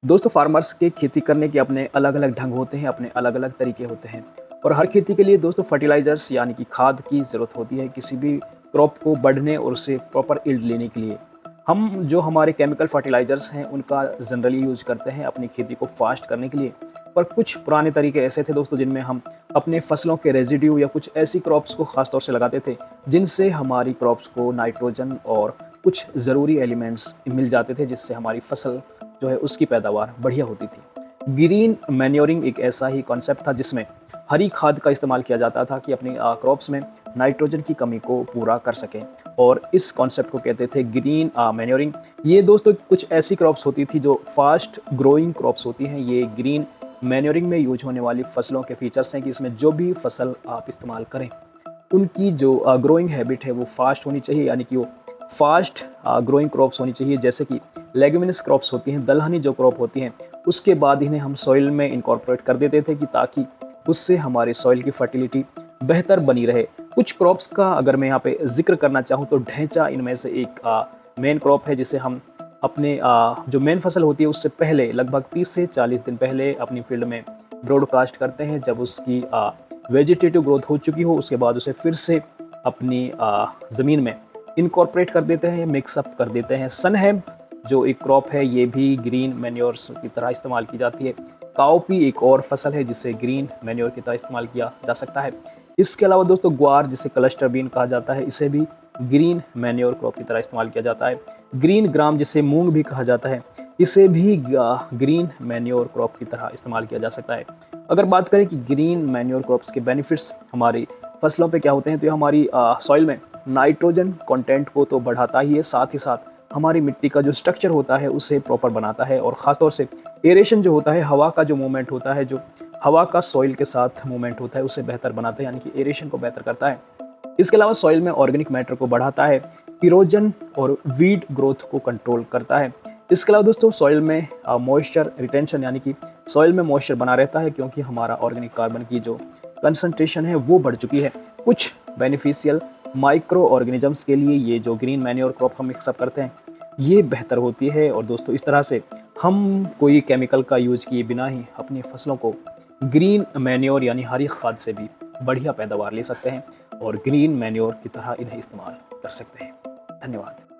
दोस्तों फार्मर्स के खेती करने के अपने अलग अलग ढंग होते हैं, अपने अलग अलग तरीके होते हैं। और हर खेती के लिए दोस्तों फर्टिलाइजर्स यानी कि खाद की ज़रूरत होती है किसी भी क्रॉप को बढ़ने और उससे प्रॉपर यील्ड लेने के लिए। हम जो हमारे केमिकल फर्टिलाइजर्स हैं उनका जनरली यूज करते हैं अपनी खेती को फास्ट करने के लिए। पर कुछ पुराने तरीके ऐसे थे दोस्तों जिनमें हम अपने फसलों के रेजिड्यू या कुछ ऐसी क्रॉप्स को खास तौर से लगाते थे जिनसे हमारी क्रॉप्स को नाइट्रोजन और कुछ ज़रूरी एलिमेंट्स मिल जाते थे, जिससे हमारी फसल जो है उसकी पैदावार बढ़िया होती थी। ग्रीन मैन्योरिंग एक ऐसा ही कॉन्सेप्ट था जिसमें हरी खाद का इस्तेमाल किया जाता था कि अपनी क्रॉप्स में नाइट्रोजन की कमी को पूरा कर सकें, और इस कॉन्सेप्ट को कहते थे ग्रीन मैन्योरिंग। ये दोस्तों कुछ ऐसी क्रॉप्स होती थी जो फास्ट ग्रोइंग क्रॉप्स होती हैं। ये ग्रीन मैन्योरिंग में यूज होने वाली फसलों के फीचर्स हैं कि इसमें जो भी फसल आप इस्तेमाल करें उनकी जो ग्रोइंग हैबिट है वो फास्ट होनी चाहिए, यानी कि वो फास्ट ग्रोइंग क्रॉप्स होनी चाहिए। जैसे कि लेग्यूमिनस क्रॉप्स होती हैं, दलहनी जो क्रॉप होती हैं, उसके बाद इन्हें हम सॉइल में इनकॉर्पोरेट कर देते थे कि ताकि उससे हमारे सॉइल की फर्टिलिटी बेहतर बनी रहे। कुछ क्रॉप्स का अगर मैं यहाँ पे जिक्र करना चाहूँ तो ढैंचा इनमें से एक मेन क्रॉप है, जिसे हम अपने जो मेन फसल होती है उससे पहले लगभग 30 से 40 दिन पहले अपनी फील्ड में ब्रॉडकास्ट करते हैं। जब उसकी वेजिटेटिव ग्रोथ हो चुकी हो उसके बाद उसे फिर से अपनी ज़मीन में इनकॉर्पोरेट कर देते हैं, मिक्सअप कर देते हैं। सनहेम्प जो एक क्रॉप है ये भी ग्रीन मैन्योर्स की तरह इस्तेमाल की जाती है। काउपी एक और फसल है जिसे ग्रीन मैन्योर की तरह इस्तेमाल किया जा सकता है। इसके अलावा दोस्तों ग्वार जिसे क्लस्टर बीन कहा जाता है, इसे भी ग्रीन मैन्योर क्रॉप की तरह इस्तेमाल किया जाता है। ग्रीन ग्राम जिसे मूंग भी कहा जाता है, इसे भी ग्रीन मैन्योर क्रॉप की तरह इस्तेमाल किया जा सकता है। अगर बात करें कि ग्रीन मैन्योर क्रॉप्स के बेनिफिट्स हमारी फसलों पे क्या होते हैं, तो ये हमारी सॉइल में नाइट्रोजन कंटेंट को तो बढ़ाता ही है, साथ ही साथ हमारी मिट्टी का जो स्ट्रक्चर होता है उसे प्रॉपर बनाता है। और ख़ासतौर से एरेशन जो होता है, हवा का जो मूवमेंट होता है, जो हवा का सॉइल के साथ मूवमेंट होता है, उसे बेहतर बनाता है, यानी कि एरेशन को बेहतर करता है। इसके अलावा सॉइल में ऑर्गेनिक मैटर को बढ़ाता है, इरोजन और वीड ग्रोथ को कंट्रोल करता है। इसके अलावा दोस्तों सॉइल में मॉइस्चर रिटेंशन, यानी कि सॉइल में मॉइस्चर बना रहता है क्योंकि हमारा ऑर्गेनिक कार्बन की जो कंसंट्रेशन है वो बढ़ चुकी है। कुछ बेनिफिशियल माइक्रो ऑर्गेनिजम्स के लिए ये जो ग्रीन मैन्योर क्रॉप हम मिक्सअप करते हैं ये बेहतर होती है। और दोस्तों इस तरह से हम कोई केमिकल का यूज किए बिना ही अपनी फसलों को ग्रीन मैन्योर यानी हरी खाद से भी बढ़िया पैदावार ले सकते हैं और ग्रीन मैन्योर की तरह इन्हें इस्तेमाल कर सकते हैं। धन्यवाद।